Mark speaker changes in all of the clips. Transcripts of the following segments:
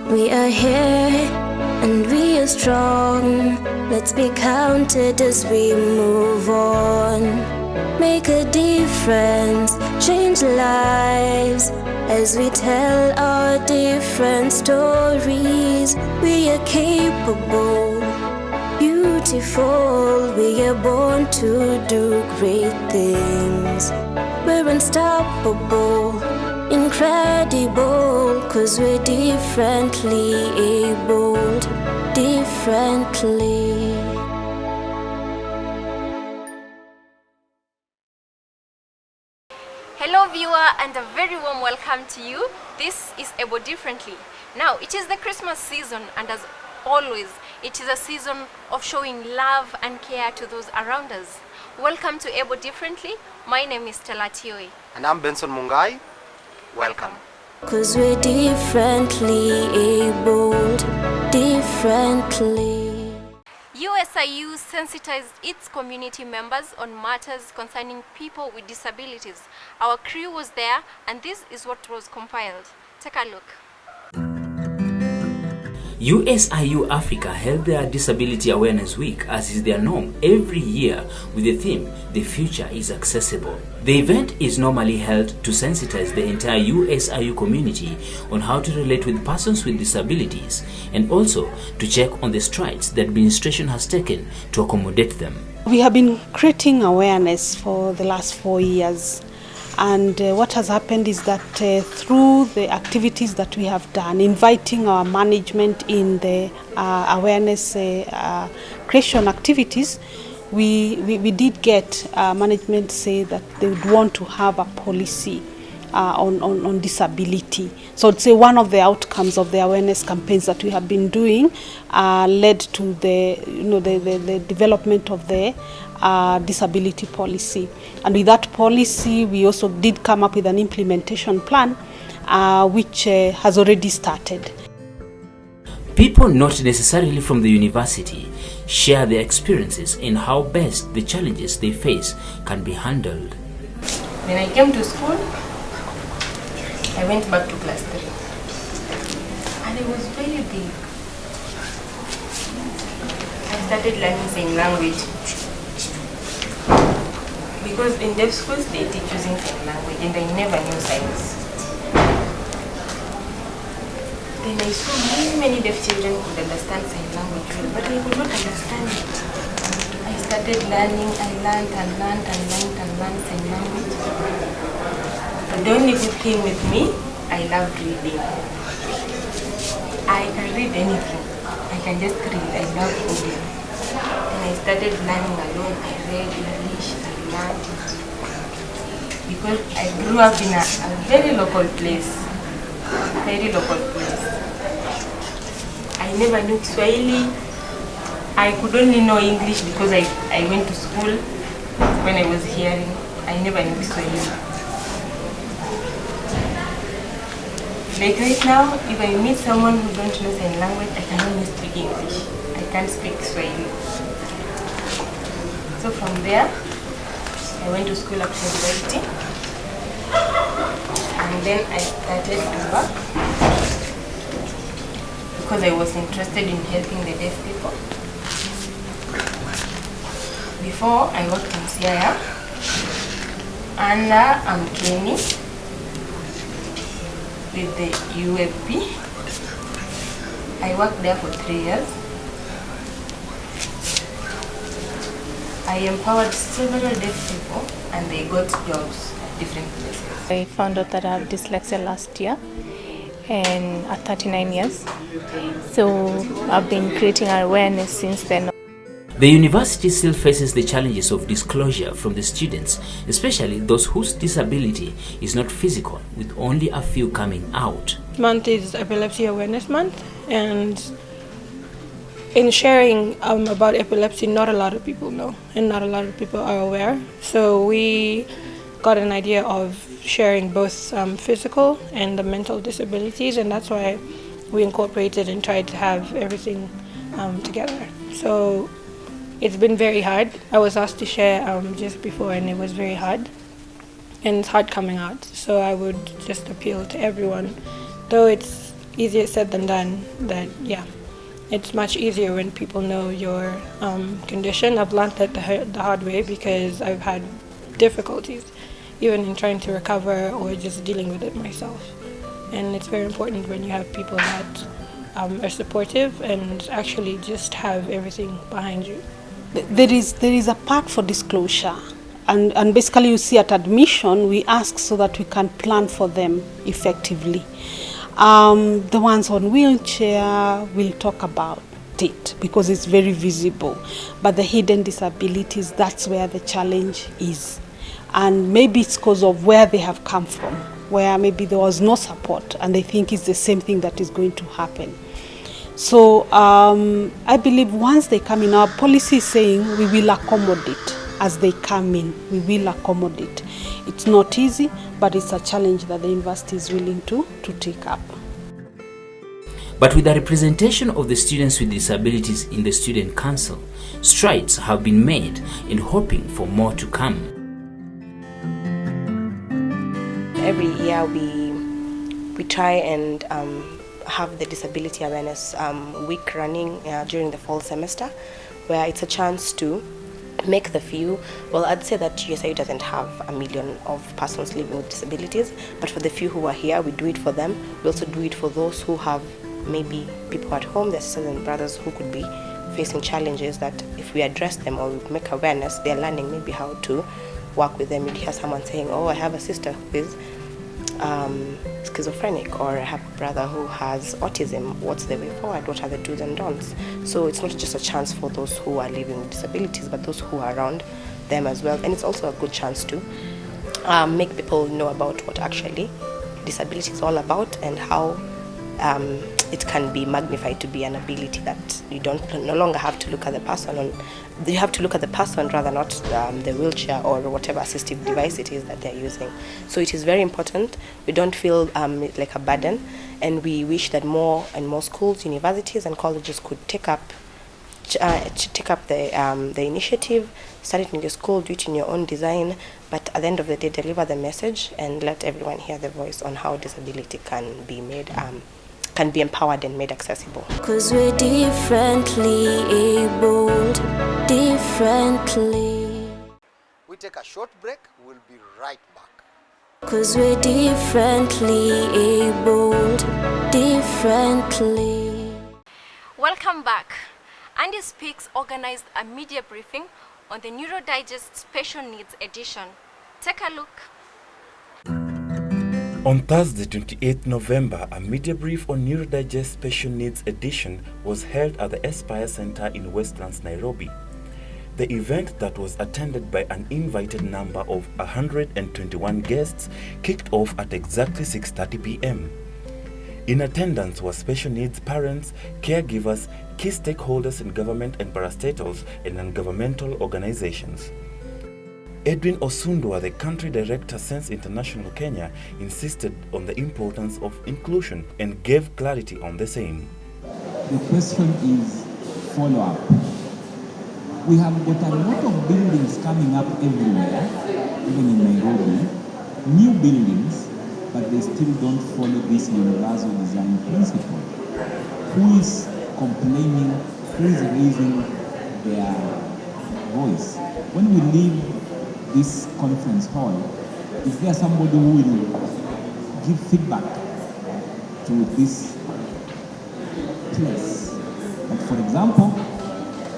Speaker 1: We are here and we are strong. Let's be counted as we move on. Make a difference, change lives as we tell our different stories. We are capable, beautiful. We are born to do great things. We're unstoppable, incredible, 'cause we're differently abled, differently.
Speaker 2: Hello viewer, and a very warm welcome to you. This is Able Differently. Now it is the Christmas season, and as always it is a season of showing love and care to those around us. Welcome to Able Differently. My name is Stella Tioi.
Speaker 3: And I'm Benson Mungai. Welcome.
Speaker 1: 'Cause we're differently abled, differently.
Speaker 2: USIU sensitized its community members on matters concerning people with disabilities. Our crew was there, and this is what was compiled. Take a look.
Speaker 4: USIU Africa held their Disability Awareness Week, as is their norm, every year with the theme, "The Future is Accessible." The event is normally held to sensitize the entire USIU community on how to relate with persons with disabilities, and also to check on the strides the administration has taken to accommodate them.
Speaker 5: We have been creating awareness for the last 4 years. And what has happened is that through the activities that we have done, inviting our management in the awareness creation activities, we did get management say that they would want to have a policy on disability. So I'd say one of the outcomes of the awareness campaigns that we have been doing led to the development of the disability policy. And with that policy, we also did come up with an implementation plan which has already started.
Speaker 4: People not necessarily from the university share their experiences in how best the challenges they face can be handled.
Speaker 6: When I came to school, I went back to class 3, and it was very big. I started learning sign language, because in deaf schools they teach using sign language, and I never knew signs. Then I saw many deaf children could understand sign language well, but I could not understand it. I started learning, I learned sign language. But the only good thing with me, I love reading. I can read anything. I can just read. I love reading. And I started learning alone. I read English, I learned. Because I grew up in a very local place. I never knew Swahili. I could only know English because I went to school when I was hearing. I never knew Swahili. Like right now, if I meet someone who don't know sign language, I can only speak English. I can't speak Swahili. So from there, I went to school at university, and then I started to work because I was interested in helping the deaf people. Before, I worked in CIA, and I'm training with the UFP. I worked there for 3 years. I empowered several deaf people, and they got jobs at different places.
Speaker 7: I found out that I have dyslexia last year, and at 39 years. So I've been creating awareness since then.
Speaker 4: The university still faces the challenges of disclosure from the students, especially those whose disability is not physical, with only a few coming out.
Speaker 8: This month is Epilepsy Awareness Month, and in sharing about epilepsy, not a lot of people know, and not a lot of people are aware. So we got an idea of sharing both physical and the mental disabilities, and that's why we incorporated and tried to have everything together. So it's been very hard. I was asked to share just before, and it was very hard, and it's hard coming out. So I would just appeal to everyone, though it's easier said than done. That, yeah, it's much easier when people know your condition. I've learned that the hard way because I've had difficulties even in trying to recover or just dealing with it myself. And it's very important when you have people that are supportive and actually just have everything behind you.
Speaker 5: There is a part for disclosure, and basically you see at admission we ask so that we can plan for them effectively. The ones on wheelchair, we'll talk about it because it's very visible, but the hidden disabilities, that's where the challenge is. And maybe it's because of where they have come from, where maybe there was no support and they think it's the same thing that is going to happen. So I believe once they come in, our policy is saying we will accommodate as they come in. We will accommodate. It's not easy, but it's a challenge that the university is willing to take up.
Speaker 4: But with the representation of the students with disabilities in the Student Council, strides have been made in hoping for more to come.
Speaker 9: Every year we try and have the Disability Awareness Week running during the fall semester, where it's a chance to make the few, well, I'd say that GSIU doesn't have 1 million of persons living with disabilities, but for the few who are here, we do it for them. We also do it for those who have maybe people at home, their sisters and brothers who could be facing challenges that if we address them or we make awareness, they're learning maybe how to work with them. You'd hear someone saying, oh, I have a sister who is schizophrenic, or I have a brother who has autism. What's the way forward? What are the do's and don'ts? So it's not just a chance for those who are living with disabilities, but those who are around them as well. And it's also a good chance to make people know about what actually disability is all about and how it can be magnified to be an ability that you no longer have to look at the person. You have to look at the person rather not the wheelchair or whatever assistive device it is that they're using. So it is very important. We don't feel like a burden, and we wish that more and more schools, universities, and colleges could take up the initiative, start it in your school, do it in your own design, but at the end of the day, deliver the message and let everyone hear the voice on how disability can be made. Can be empowered and made accessible.
Speaker 1: 'Cause we're differently abled, differently.
Speaker 3: We take a short break, we'll be right back.
Speaker 1: 'Cause we're differently abled, differently.
Speaker 2: Welcome back. Andy Speaks organized a media briefing on the Neurodigest Special Needs Edition. Take a look.
Speaker 10: On Thursday, 28th November, a media brief on Neurodigest Special Needs Edition was held at the Aspire Center in Westlands, Nairobi. The event, that was attended by an invited number of 121 guests, kicked off at exactly 6:30 p.m. In attendance were special needs parents, caregivers, key stakeholders in government and parastatals and non-governmental organizations. Edwin Osundwa, the country director Sense International Kenya, insisted on the importance of inclusion and gave clarity on the same.
Speaker 11: The question is follow-up. We have got a lot of buildings coming up everywhere, even in Nairobi, new buildings, but they still don't follow this universal design principle. Who is complaining? Who is raising their voice? When we leave this conference hall, is there somebody who will give feedback to this place? Like, for example,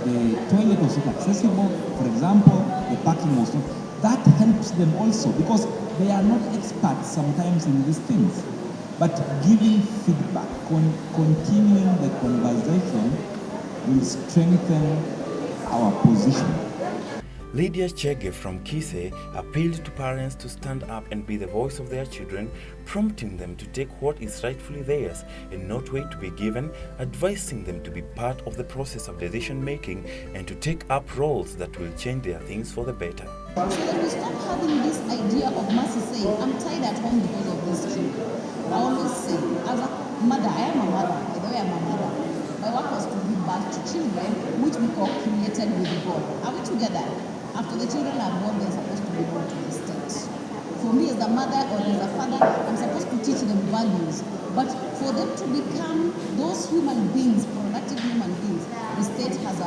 Speaker 11: the toilet was not accessible, for example, the parking was not. That helps them also because they are not experts sometimes in these things. But giving feedback, continuing the conversation will strengthen our position.
Speaker 10: Lydia Chege from Kise appealed to parents to stand up and be the voice of their children, prompting them to take what is rightfully theirs and not wait to be given, advising them to be part of the process of decision making and to take up roles that will change their things for the better.
Speaker 12: So that we stop having this idea of Mercy saying, I'm tired at home because of these children. I always say, as a mother, I am a mother, by the way I'm a mother. My work was to give birth to children, which we co-created with God. Are we together? After the children are born, they're supposed to belong to the state. For me as a mother or as a father, I'm supposed to teach them values. But for them to become those human beings, productive human beings, the state has a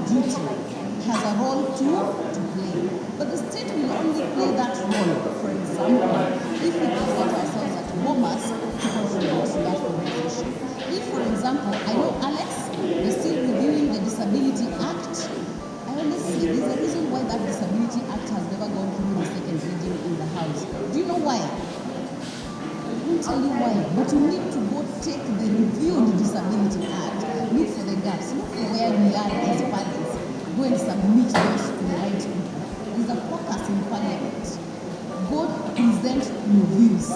Speaker 12: duty, has a role to play. But the state will only play that role, for example, if we present ourselves as bombers to contribute to that organization. If, for example, I know Alex is still reviewing the Disability Act. I always say there's a reason why that Disability Act has never gone through the second reading in the House. Do you know why? I won't tell you why, but you need to go take the reviewed Disability Act, look for the gaps, look for where we are as parents, go and submit those to the right people. There's a caucus in Parliament. Go present your views.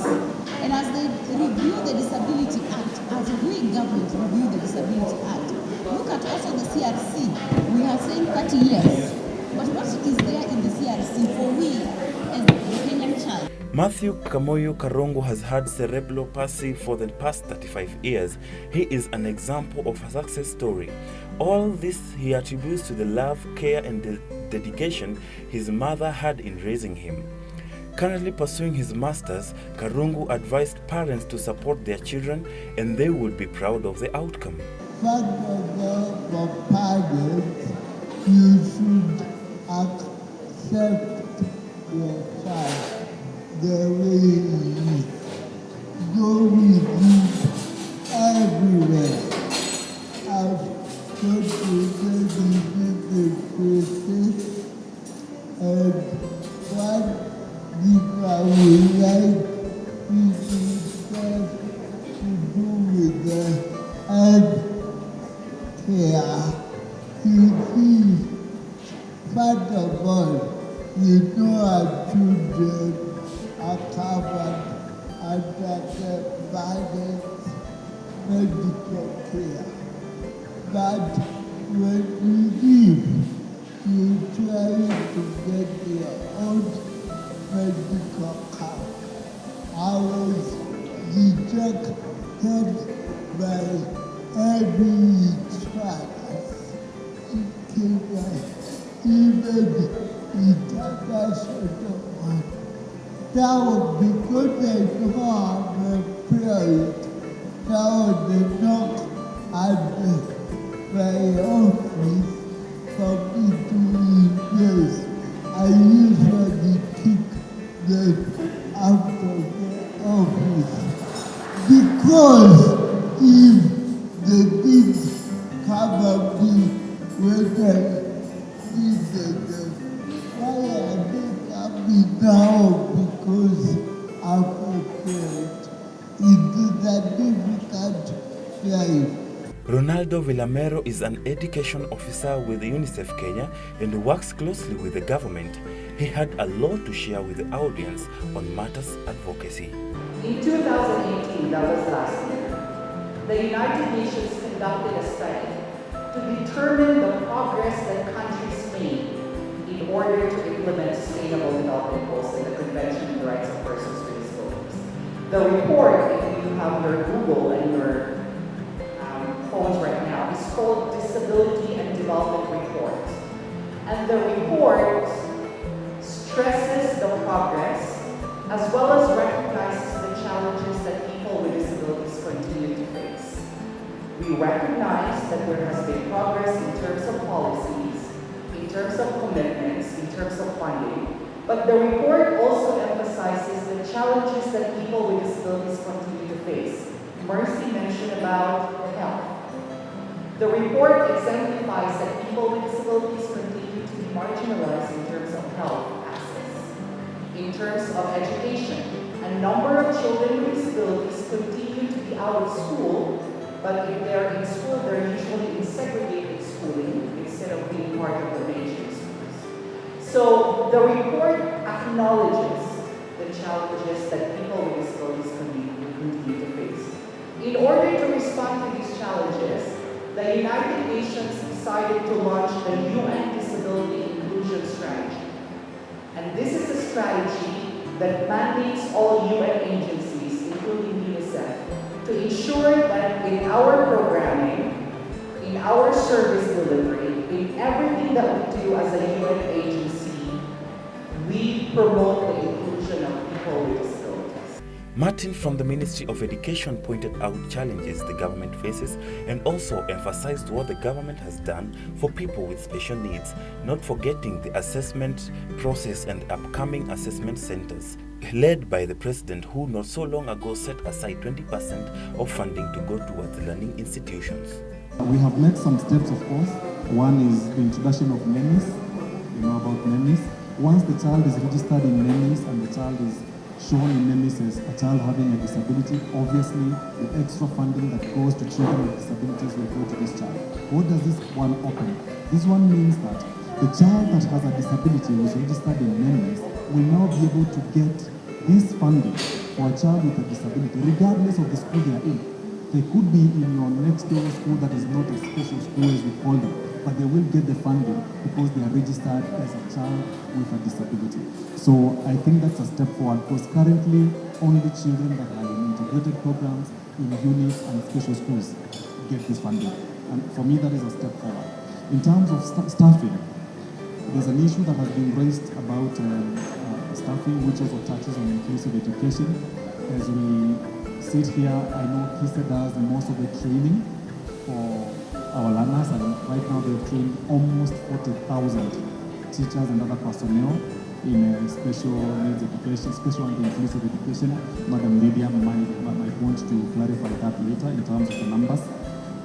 Speaker 12: And as they review the Disability Act, as we government review the Disability Act, look at also the CRC. We are saying 30 years. But what is there in the CRC for we as the Kenyan child?
Speaker 10: Matthew Kamoyo Karongo has had cerebral palsy for the past 35 years. He is an example of a success story. All this he attributes to the love, care and dedication his mother had in raising him. Currently pursuing his master's, Karungu advised parents to support their children and they would be proud of the outcome.
Speaker 13: First of all, for parents, you should accept your child the way he is. Go with him everywhere. I've got to visit places and what I would like people to do with the health care. You see, first of all, you know our children are covered under the parents' medical care. But when you live, you try to get your own medical card. I was rejected by every insurance in Kenya, even international one. That was because I know I'm a parent. Now they knock at my office for me to invest. I usually kick them out of the office because if they did cover me when I needed them, why are they coming now because I'm a parent? It is a difficult life.
Speaker 10: Ronaldo Villamero is an education officer with UNICEF Kenya and works closely with the government. He had a lot to share with the audience on matters advocacy.
Speaker 14: In 2018, that was last year, the United Nations conducted a study to determine the progress that countries made in order to implement sustainable development goals and the Convention on the Rights of Persons with Disabilities. The report, if you have your Google and your phones right now, is called Disability and Development Report. And the report stresses the progress as well as recognizes the challenges that people with disabilities continue to face. We recognize that there has been progress in terms of policies, in terms of commitments, in terms of funding, but the report also emphasizes the challenges that people with disabilities continue to face. Mercy mentioned about health. The report exemplifies that people with disabilities continue to be marginalized in terms of health access. In terms of education, a number of children with disabilities continue to be out of school, but if they're in school, they're usually in segregated schooling instead of being part of the mainstream schools. So the report acknowledges the challenges that people with disabilities continue to face. In order to respond to these challenges, the United Nations decided to launch the UN Disability Inclusion Strategy. And this is a strategy that mandates all UN agencies, including UNICEF, to ensure that in our programming, in our service delivery, in everything that we do as a UN agency, we promote the inclusion of people with disabilities.
Speaker 10: Martin from the Ministry of Education pointed out challenges the government faces and also emphasized what the government has done for people with special needs, not forgetting the assessment process and upcoming assessment centers, led by the president who not so long ago set aside 20% of funding to go towards learning institutions.
Speaker 11: We have made some steps, of course. One is the introduction of NEMIS. You know about NEMIS. Once the child is registered in NEMIS and the child is shown in NEMIS as a child having a disability, obviously the extra funding that goes to children with disabilities will go to this child. What does this one open? This one means that the child that has a disability who is registered in NEMIS will now be able to get this funding for a child with a disability, regardless of the school they are in. They could be in your next door school that is not a special school as we call them, but they will get the funding because they are registered as a child with a disability. So I think that's a step forward because currently only children that are in integrated programs, in units and special schools get this funding. And for me that is a step forward. In terms of staffing, there's an issue that has been raised about staffing which also touches on inclusive education. As we sit here, I know KISA does most of the training for our learners, and right now they've trained almost 40,000 teachers and other personnel in special needs education, special and inclusive education. Madam Lydia might want to clarify that later in terms of the numbers.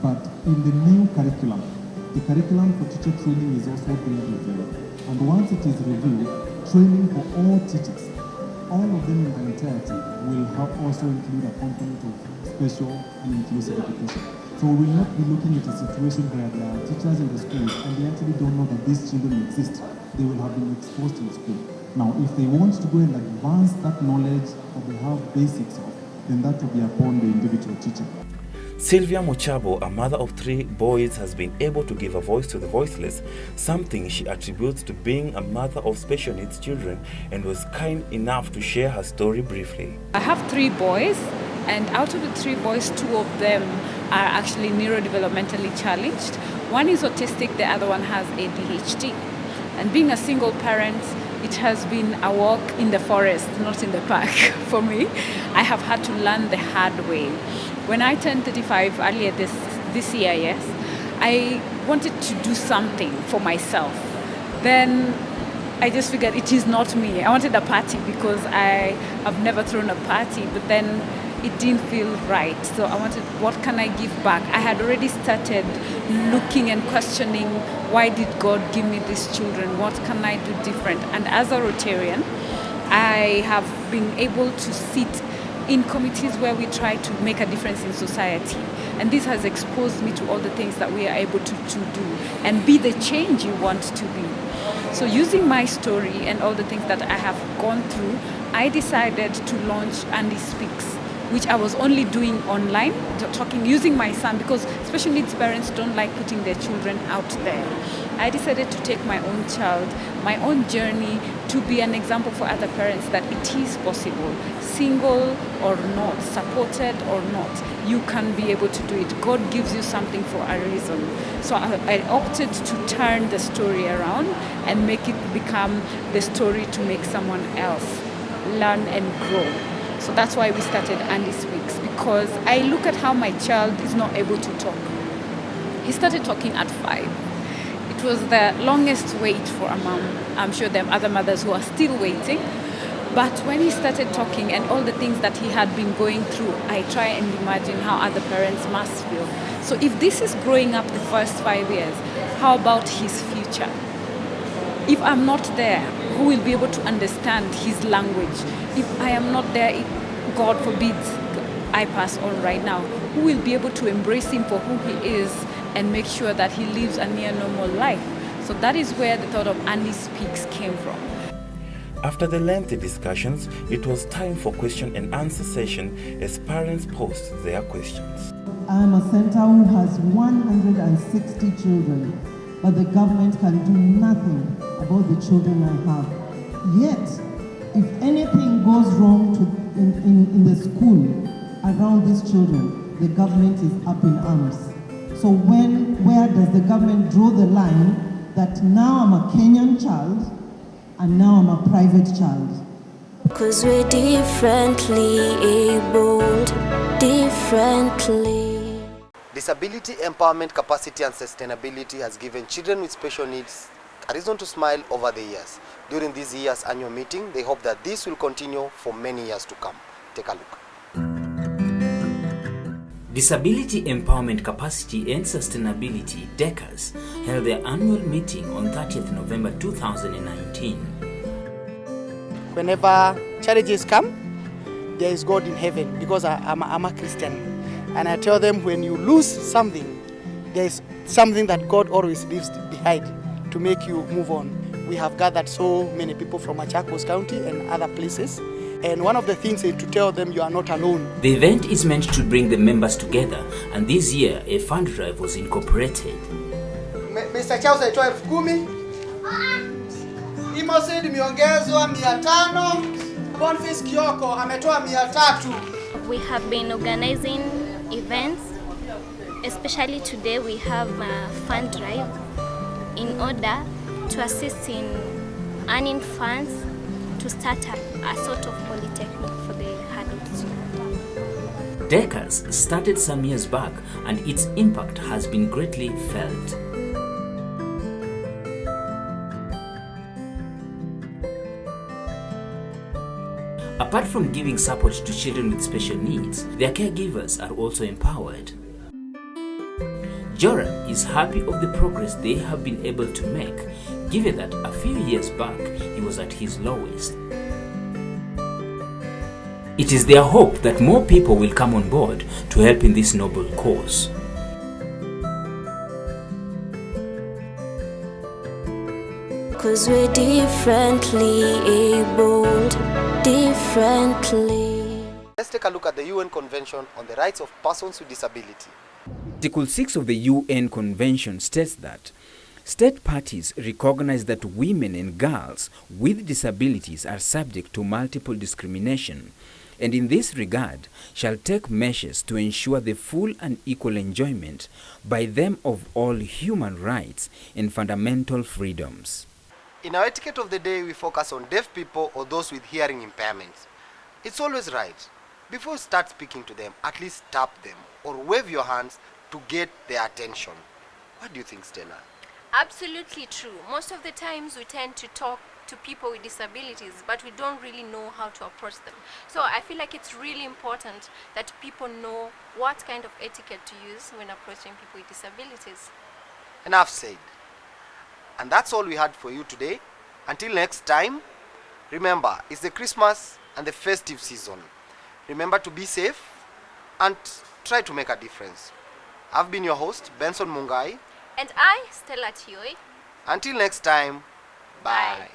Speaker 11: But in the new curriculum, the curriculum for teacher training is also being reviewed. And once it is reviewed, training for all teachers, all of them in the entirety, will also include a component of special and inclusive education. So we will not be looking at a situation where there are teachers in the school and they actually don't know that these children exist. They will have been exposed in school. Now, if they want to go and advance that knowledge that they have basics of, then that will be upon the individual teacher.
Speaker 10: Sylvia Muchabo, a mother of 3 boys, has been able to give a voice to the voiceless, something she attributes to being a mother of special needs children, and was kind enough to share her story briefly.
Speaker 15: I have 3 boys, and out of the 3 boys, 2 of them are actually neurodevelopmentally challenged. One is autistic, the other one has ADHD. And being a single parent, it has been a walk in the forest, not in the park for me. I have had to learn the hard way. When I turned 35 earlier this year, yes, I wanted to do something for myself. Then I just figured it is not me. I wanted a party because I have never thrown a party, but then it didn't feel right. So I wanted, what can I give back? I had already started looking and questioning, why did God give me these children? What can I do different? And as a Rotarian, I have been able to sit in committees where we try to make a difference in society. And this has exposed me to all the things that we are able to do and be the change you want to be. So using my story and all the things that I have gone through, I decided to launch Andy Speaks, which I was only doing online, using my son, because special needs parents don't like putting their children out there. I decided to take my own child, my own journey, to be an example for other parents that it is possible, single or not, supported or not, you can be able to do it. God gives you something for a reason. So I opted to turn the story around and make it become the story to make someone else learn and grow. So that's why we started Andy Speaks, because I look at how my child is not able to talk. He started talking at 5. It was the longest wait for a mom. I'm sure there are other mothers who are still waiting. But when he started talking and all the things that he had been going through, I try and imagine how other parents must feel. So if this is growing up the first 5 years, how about his future? If I'm not there, who will be able to understand his language? If I am not there, God forbids I pass on right now, who will be able to embrace him for who he is and make sure that he lives a near normal life? So that is where the thought of Andy Speaks came from.
Speaker 10: After the lengthy discussions, it was time for question and answer session as parents posed their questions.
Speaker 16: I am a center who has 160 children, but the government can do nothing about the children I have. Yet, if anything goes wrong in the school around these children, the government is up in arms. So where does the government draw the line that now I'm a Kenyan child and now I'm a private child?
Speaker 1: 'Cause we're differently abled, differently.
Speaker 3: Disability empowerment, capacity and sustainability has given children with special needs a reason to smile over the years. During this year's annual meeting, they hope that this will continue for many years to come. Take a look.
Speaker 4: Disability Empowerment, Capacity and Sustainability, DECAS, held their annual meeting on 30th November 2019.
Speaker 17: Whenever challenges come, there is God in heaven, because I'm a Christian. And I tell them, when you lose something, there is something that God always leaves behind to make you move on. We have gathered so many people from Machakos County and other places. And one of the things is to tell them you are not alone.
Speaker 4: The event is meant to bring the members together, and this year a fund drive was incorporated.
Speaker 17: Mr. Charles aitoa 10,000. Imosid miongezwa 500. Boniface Kioko ametoa 300.
Speaker 18: We have been organizing events, especially today we have a fund drive in order to assist in earning funds to start a sort of polytechnic for the adults.
Speaker 4: DECAS started some years back, and its impact has been greatly felt. Apart from giving support to children with special needs, their caregivers are also empowered. Joram is happy of the progress they have been able to make, given that a few years back he was at his lowest. It is their hope that more people will come on board to help in this noble cause.
Speaker 1: Cause we're differently abled, differently.
Speaker 3: Let's take a look at the UN Convention on the Rights of Persons with Disability.
Speaker 19: Article 6 of the UN Convention states that state parties recognize that women and girls with disabilities are subject to multiple discrimination, and in this regard shall take measures to ensure the full and equal enjoyment by them of all human rights and fundamental freedoms.
Speaker 3: In our etiquette of the day, we focus on deaf people or those with hearing impairments. It's always right, before you start speaking to them, at least tap them or wave your hands to get their attention. What do you think, Stella?
Speaker 2: Absolutely true. Most of the times we tend to talk to people with disabilities, but we don't really know how to approach them. So I feel like it's really important that people know what kind of etiquette to use when approaching people with disabilities.
Speaker 3: Enough said. And that's all we had for you today. Until next time, remember, it's the Christmas and the festive season. Remember to be safe and try to make a difference. I've been your host, Benson Mungai.
Speaker 2: And I, Stella Tioi.
Speaker 3: Until next time, bye.